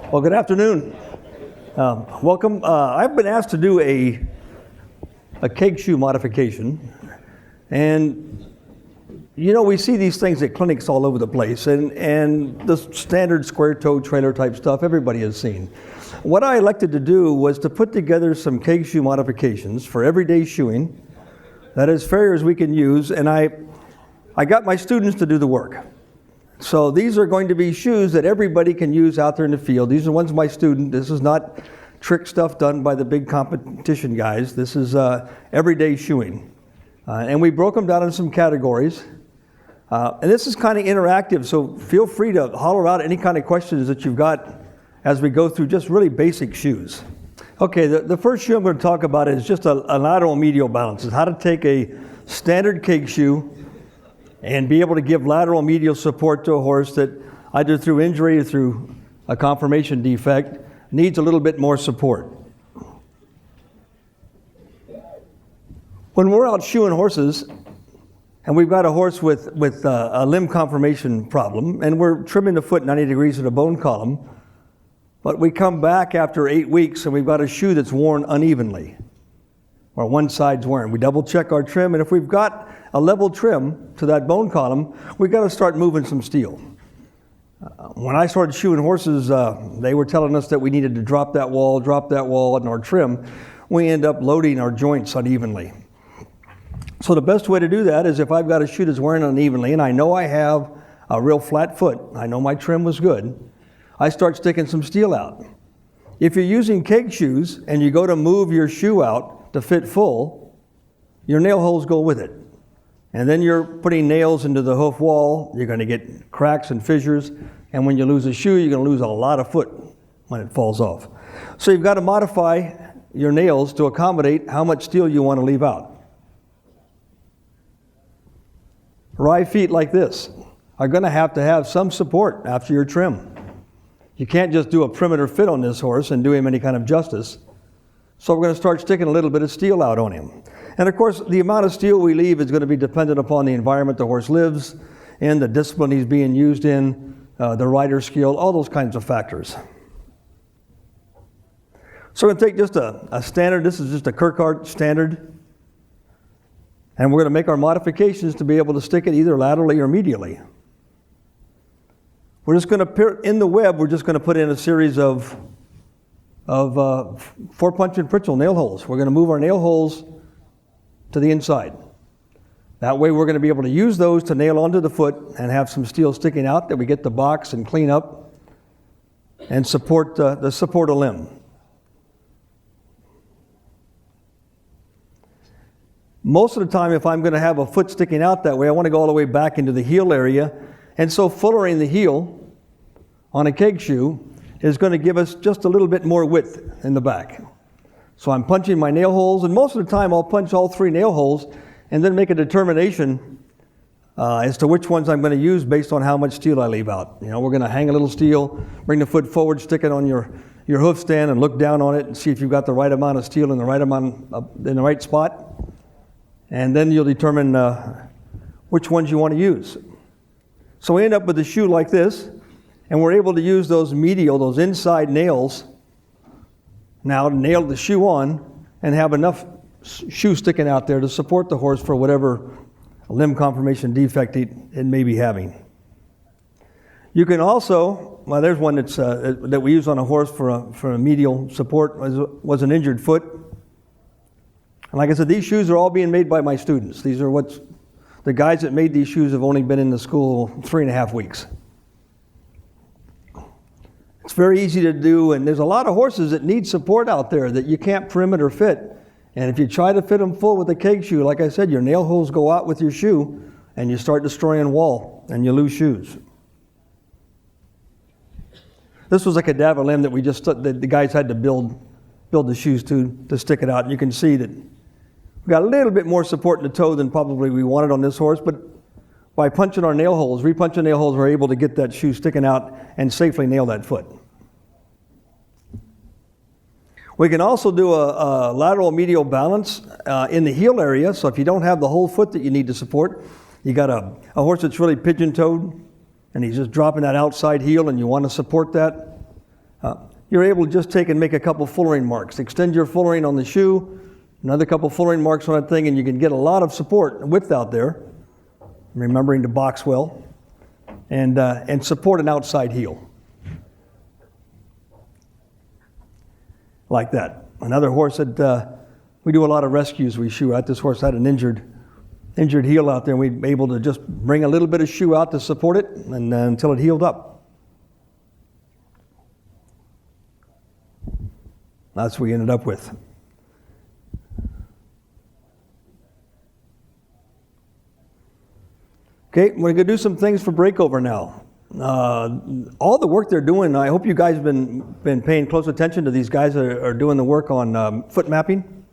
Well, good afternoon. Welcome. I've been asked to do a keg shoe modification, and you know, we see these things at clinics all over the place, and the standard square toe trailer type stuff everybody has seen. What I elected to do was to put together some keg shoe modifications for everyday shoeing that is fair as we can use, and I got my students to do the work. So these are going to be shoes that everybody can use out there in the field. These are ones my student. This is not trick stuff done by the big competition guys. This is everyday shoeing. And we broke them down in some categories. And this is kind of interactive, so feel free to holler out any kind of questions that you've got as we go through just really basic shoes. Okay, the first shoe I'm going to talk about is just a lateral medial balance. It's how to take a standard keg shoe and be able to give lateral medial support to a horse that either through injury or through a conformation defect needs a little bit more support. When we're out shoeing horses and we've got a horse with a limb conformation problem and we're trimming the foot 90 degrees at a bone column, but we come back after 8 weeks and we've got a shoe that's worn unevenly, or one side's wearing. We double check our trim, and if we've got a level trim to that bone column, we've got to start moving some steel. When I started shoeing horses, they were telling us that we needed to drop that wall in our trim. We end up loading our joints unevenly. So the best way to do that is if I've got a shoe that's wearing unevenly and I know I have a real flat foot, I know my trim was good, I start sticking some steel out. If you're using keg shoes and you go to move your shoe out to fit full, your nail holes go with it. And then you're putting nails into the hoof wall, you're going to get cracks and fissures, and when you lose a shoe, you're going to lose a lot of foot when it falls off. So you've got to modify your nails to accommodate how much steel you want to leave out. Rye feet like this are going to have some support after your trim. You can't just do a perimeter fit on this horse and do him any kind of justice. So we're going to start sticking a little bit of steel out on him. And of course, the amount of steel we leave is going to be dependent upon the environment the horse lives in, the discipline he's being used in, the rider skill, all those kinds of factors. So we're going to take just a standard, this is just a Kirkhart standard, and we're going to make our modifications to be able to stick it either laterally or medially. We're just going to, in the web, we're just going to put in a series of 4-punch and Pritchell nail holes. We're going to move our nail holes to the inside. That way we're going to be able to use those to nail onto the foot and have some steel sticking out that we get to box and clean up and support the support a limb. Most of the time, if I'm going to have a foot sticking out that way, I want to go all the way back into the heel area, and so fullering the heel on a keg shoe is going to give us just a little bit more width in the back. So I'm punching my nail holes, and most of the time I'll punch all 3 nail holes and then make a determination as to which ones I'm going to use based on how much steel I leave out. You know, we're going to hang a little steel, bring the foot forward, stick it on your hoof stand and look down on it and see if you've got the right amount of steel in the right amount in the right spot. And then you'll determine which ones you want to use. So we end up with a shoe like this, and we're able to use those medial, those inside nails, now to nail the shoe on and have enough shoe sticking out there to support the horse for whatever limb conformation defect it may be having. You can also, well, there's one that's that we use on a horse for a medial support, was an injured foot. And like I said, these shoes are all being made by my students. These are the guys that made these shoes have only been in the school 3.5 weeks. It's very easy to do, and there's a lot of horses that need support out there that you can't perimeter fit. And if you try to fit them full with a keg shoe, like I said, your nail holes go out with your shoe, and you start destroying wall, and you lose shoes. This was a cadaver limb that the guys had to build the shoes to stick it out. And you can see that we got a little bit more support in the toe than probably we wanted on this horse, but by punching our nail holes, repunching nail holes, we're able to get that shoe sticking out and safely nail that foot. We can also do a lateral medial balance in the heel area. So if you don't have the whole foot that you need to support, you got a horse that's really pigeon-toed and he's just dropping that outside heel and you want to support that. you're able to just take and make a couple fullerene marks. Extend your fullerene on the shoe, another couple fullerene marks on that thing, and you can get a lot of support and width out there, remembering to box well, and support an outside heel. Like that. Another horse that we do a lot of rescues we shoe out. This horse had an injured heel out there, and we were able to just bring a little bit of shoe out to support it and until it healed up. That's what we ended up with. Okay, we're going to do some things for Breakover now. All the work they're doing, I hope you guys have been paying close attention to these guys that are doing the work on foot mapping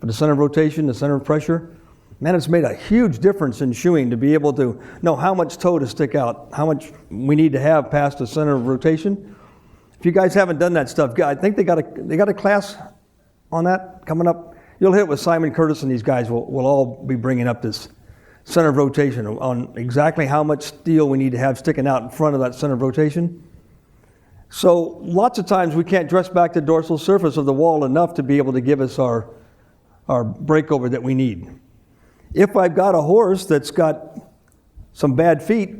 for the center of rotation, the center of pressure. Man, it's made a huge difference in shoeing to be able to know how much toe to stick out, how much we need to have past the center of rotation. If you guys haven't done that stuff, I think they got a class on that coming up. You'll hit with Simon Curtis, and these guys will all be bringing up this center of rotation on exactly how much steel we need to have sticking out in front of that center of rotation. So lots of times we can't dress back the dorsal surface of the wall enough to be able to give us our breakover that we need. If I've got a horse that's got some bad feet,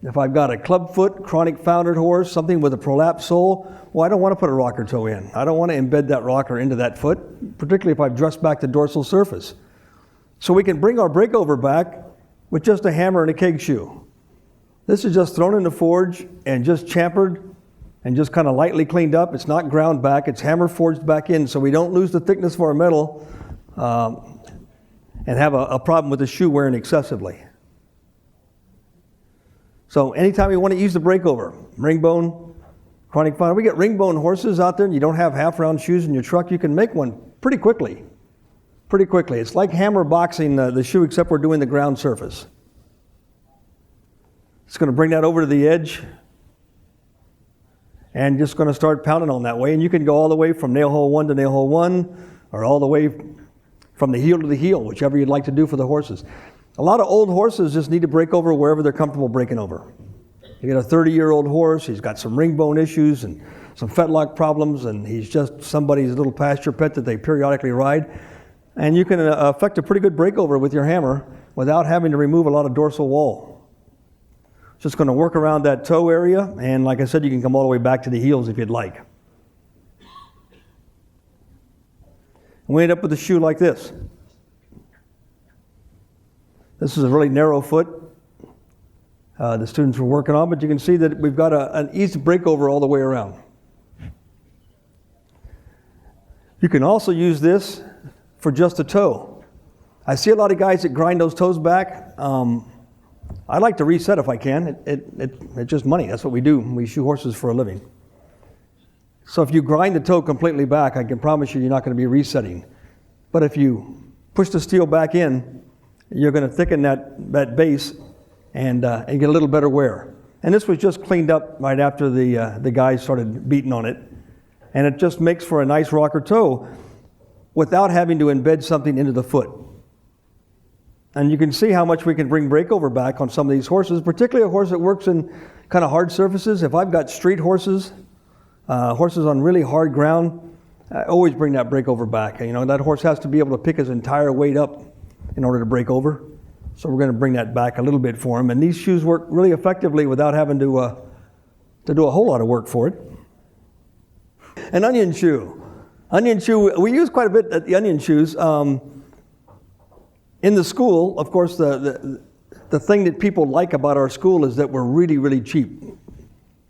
if I've got a clubfoot, chronic foundered horse, something with a prolapsed sole, well, I don't want to put a rocker toe in. I don't want to embed that rocker into that foot, particularly if I've dressed back the dorsal surface. So we can bring our breakover back with just a hammer and a keg shoe. This is just thrown in the forge and just chamfered and just kind of lightly cleaned up. It's not ground back, it's hammer forged back in so we don't lose the thickness of our metal and have a problem with the shoe wearing excessively. So anytime you want to use the breakover, ring bone, chronic founder, we get ring bone horses out there and you don't have half round shoes in your truck, you can make one pretty quickly. It's like hammer boxing the shoe, except we're doing the ground surface. It's going to bring that over to the edge and just going to start pounding on that way. And you can go all the way from nail hole 1 to nail hole 1, or all the way from the heel to the heel, whichever you'd like to do for the horses. A lot of old horses just need to break over wherever they're comfortable breaking over. You get a 30-year-old horse, he's got some ring bone issues and some fetlock problems, and he's just somebody's little pasture pet that they periodically ride. And you can affect a pretty good breakover with your hammer without having to remove a lot of dorsal wall. Just going to work around that toe area, and like I said, you can come all the way back to the heels if you'd like. And we end up with a shoe like this. This is a really narrow foot the students were working on, but you can see that we've got an easy breakover all the way around. You can also use this for just a toe. I see a lot of guys that grind those toes back. I like to reset if I can. It's just money. That's what we do. We shoe horses for a living. So if you grind the toe completely back, I can promise you're not going to be resetting. But if you push the steel back in, you're going to thicken that base and get a little better wear. And this was just cleaned up right after the guys started beating on it. And it just makes for a nice rocker toe without having to embed something into the foot. And you can see how much we can bring breakover back on some of these horses, particularly a horse that works in kind of hard surfaces. If I've got street horses, horses on really hard ground, I always bring that breakover back. You know, that horse has to be able to pick his entire weight up in order to break over. So we're going to bring that back a little bit for him. And these shoes work really effectively without having to do a whole lot of work for it. An onion shoe. Onion shoe, we use quite a bit at the onion shoes. In the school, of course, the thing that people like about our school is that we're really, really cheap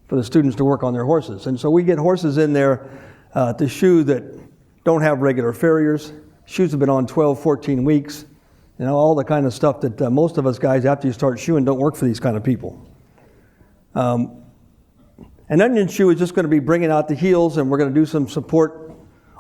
for the students to work on their horses. And so we get horses in there to shoe that don't have regular farriers. Shoes have been on 12, 14 weeks. You know, all the kind of stuff that most of us guys, after you start shoeing, don't work for these kind of people. An onion shoe is just going to be bringing out the heels, and we're going to do some support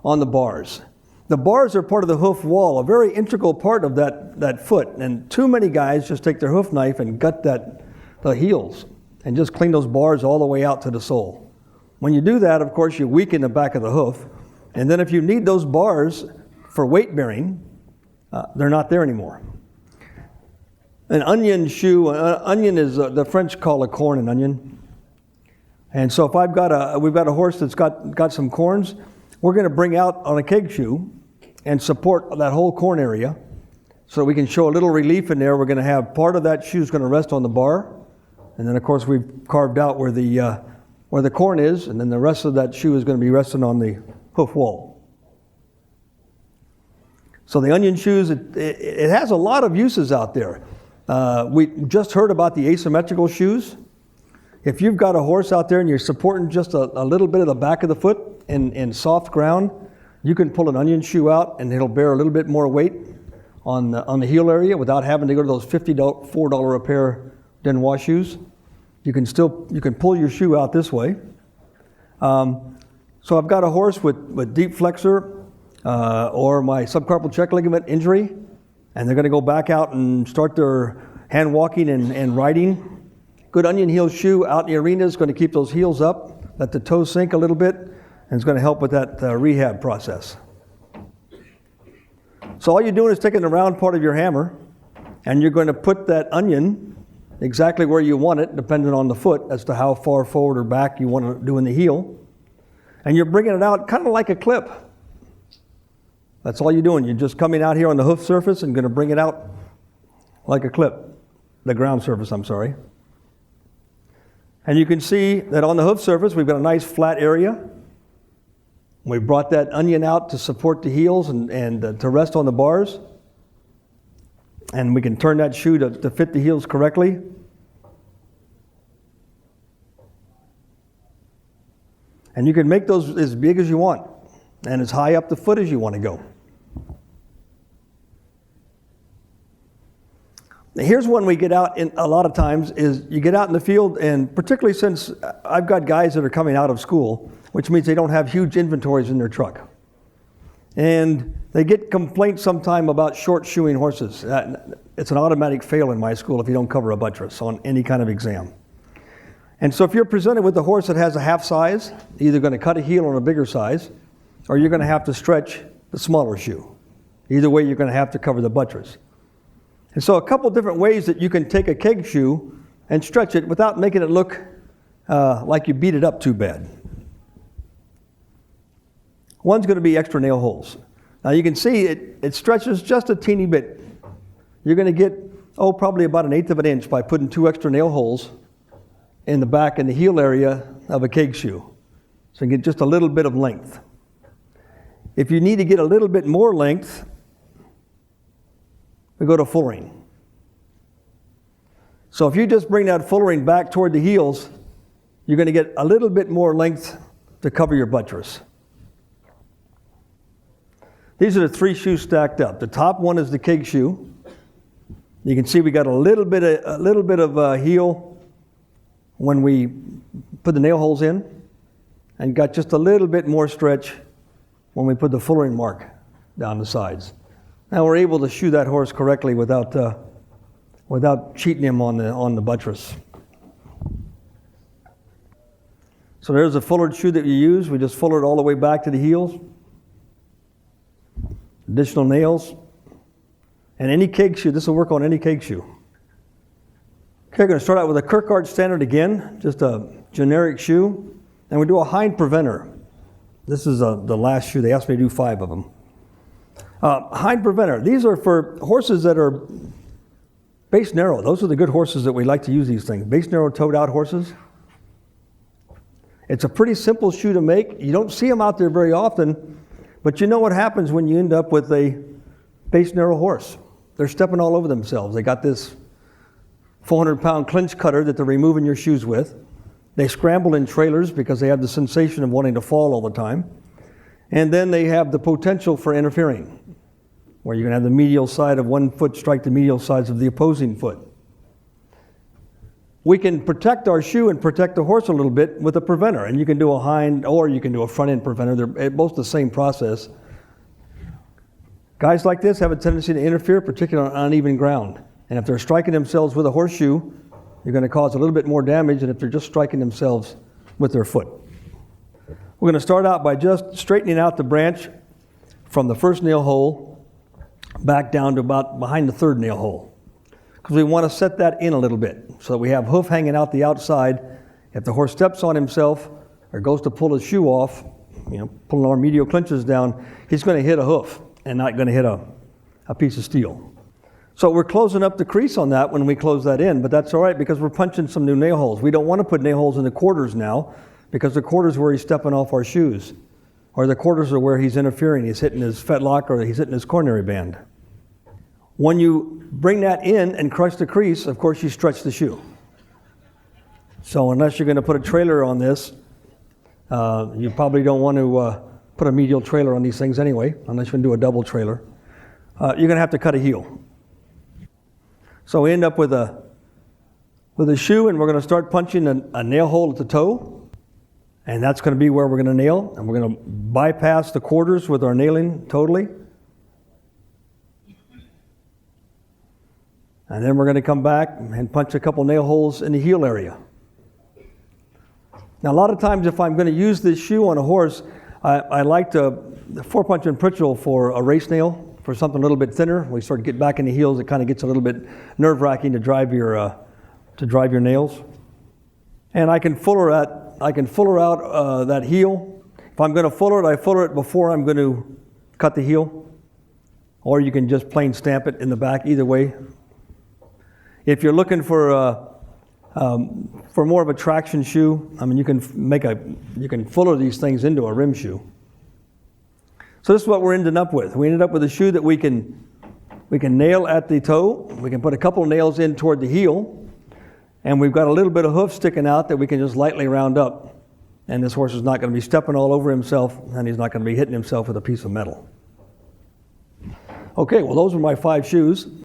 on the bars. The bars are part of the hoof wall, a very integral part of that foot. And too many guys just take their hoof knife and gut the heels and just clean those bars all the way out to the sole. When you do that, of course, you weaken the back of the hoof. And then if you need those bars for weight bearing, they're not there anymore. An onion shoe, onion is, the French call a corn an onion. And so if we've got a horse that's got some corns, we're going to bring out on a keg shoe and support that whole corn area so we can show a little relief in there. We're going to have part of that shoe is going to rest on the bar, and then of course we've carved out where the corn is, and then the rest of that shoe is going to be resting on the hoof wall. So the onion shoes, it has a lot of uses out there. We just heard about the asymmetrical shoes. If you've got a horse out there and you're supporting just a little bit of the back of the foot in soft ground, you can pull an onion shoe out and it'll bear a little bit more weight on the heel area without having to go to those $54 a pair Denois shoes. You can pull your shoe out this way. So I've got a horse with deep flexor or my subcarpal check ligament injury, and they're going to go back out and start their hand walking and riding. Good onion heel shoe out in the arena is going to keep those heels up, let the toes sink a little bit, and it's going to help with that rehab process. So all you're doing is taking the round part of your hammer, and you're going to put that onion exactly where you want it, depending on the foot as to how far forward or back you want to do in the heel. And you're bringing it out kind of like a clip. That's all you're doing. You're just coming out here on the hoof surface and going to bring it out like a clip. The ground surface, I'm sorry. And you can see that on the hoof surface, we've got a nice flat area. We brought that onion out to support the heels and to rest on the bars. And we can turn that shoe to fit the heels correctly. And you can make those as big as you want and as high up the foot as you want to go. Here's one we get out in a lot of times is you get out in the field, and particularly since I've got guys that are coming out of school, which means they don't have huge inventories in their truck. And they get complaints sometime about short shoeing horses. It's an automatic fail in my school if you don't cover a buttress on any kind of exam. And so if you're presented with a horse that has a half size, you're either going to cut a heel on a bigger size, or you're going to have to stretch the smaller shoe. Either way, you're going to have to cover the buttress. And so a couple different ways that you can take a keg shoe and stretch it without making it look like you beat it up too bad. One's going to be extra nail holes. Now you can see it stretches just a teeny bit. You're going to get, probably about 1/8 of an inch by putting 2 extra nail holes in the back and the heel area of a keg shoe. So you get just a little bit of length. If you need to get a little bit more length, we go to fullering. So if you just bring that fullering back toward the heels, you're going to get a little bit more length to cover your buttress. These are the 3 shoes stacked up. The top one is the keg shoe. You can see we got a little bit of heel when we put the nail holes in, and got just a little bit more stretch when we put the fullering mark down the sides. Now we're able to shoe that horse correctly without cheating him on the buttress. So there's a fullered shoe that you use. We just fuller it all the way back to the heels. Additional nails. And any keg shoe, this will work on any keg shoe. Okay, we're going to start out with a Kirkart Standard again, just a generic shoe. And we do a hind preventer. This is the last shoe. They asked me to do 5 of them. Hind preventer. These are for horses that are base narrow. Those are the good horses that we like to use these things. Base narrow toed out horses. It's a pretty simple shoe to make. You don't see them out there very often, but you know what happens when you end up with a base narrow horse. They're stepping all over themselves. They got this 400-pound clinch cutter that they're removing your shoes with. They scramble in trailers because they have the sensation of wanting to fall all the time. And then they have the potential for interfering, where you're going to have the medial side of one foot strike the medial sides of the opposing foot. We can protect our shoe and protect the horse a little bit with a preventer, and you can do a hind or you can do a front end preventer. They're both the same process. Guys like this have a tendency to interfere, particularly on uneven ground. And if they're striking themselves with a horseshoe, you're going to cause a little bit more damage than if they're just striking themselves with their foot. We're going to start out by just straightening out the branch from the first nail hole back down to about behind the 3rd nail hole, because we want to set that in a little bit so that we have hoof hanging out the outside If the horse steps on himself or goes to pull his shoe off, pulling our medial clinches down, he's going to hit a hoof and not going to hit a piece of steel. So we're closing up the crease on that when we close that in, but that's all right because we're punching some new nail holes. We don't want to put nail holes in the quarters now because the quarters are where he's stepping off our shoes, or the quarters are where he's interfering. He's hitting his fetlock or he's hitting his coronary band. When you bring that in and crush the crease, of course you stretch the shoe. So unless you're going to put a trailer on this, you probably don't want to put a medial trailer on these things anyway, unless you can do a double trailer. You're going to have to cut a heel. So we end up with a shoe, and we're going to start punching a nail hole at the toe, and that's going to be where we're going to nail, and we're going to bypass the quarters with our nailing totally. And then we're going to come back and punch a couple nail holes in the heel area. Now, a lot of times if I'm going to use this shoe on a horse, I like the 4-punch and pritchel for a race nail, for something a little bit thinner. We sort of get back in the heels, it kind of gets a little bit nerve-wracking to drive your nails. And I can fuller out that heel. If I'm going to fuller it, I fuller it before I'm going to cut the heel. Or you can just plain stamp it in the back, either way. If you're looking for more of a traction shoe, I mean, you can fuller these things into a rim shoe. So this is what we're ending up with. We ended up with a shoe that we can nail at the toe. We can put a couple of nails in toward the heel, and we've got a little bit of hoof sticking out that we can just lightly round up. And this horse is not going to be stepping all over himself, and he's not going to be hitting himself with a piece of metal. Okay, well, those are my 5 shoes.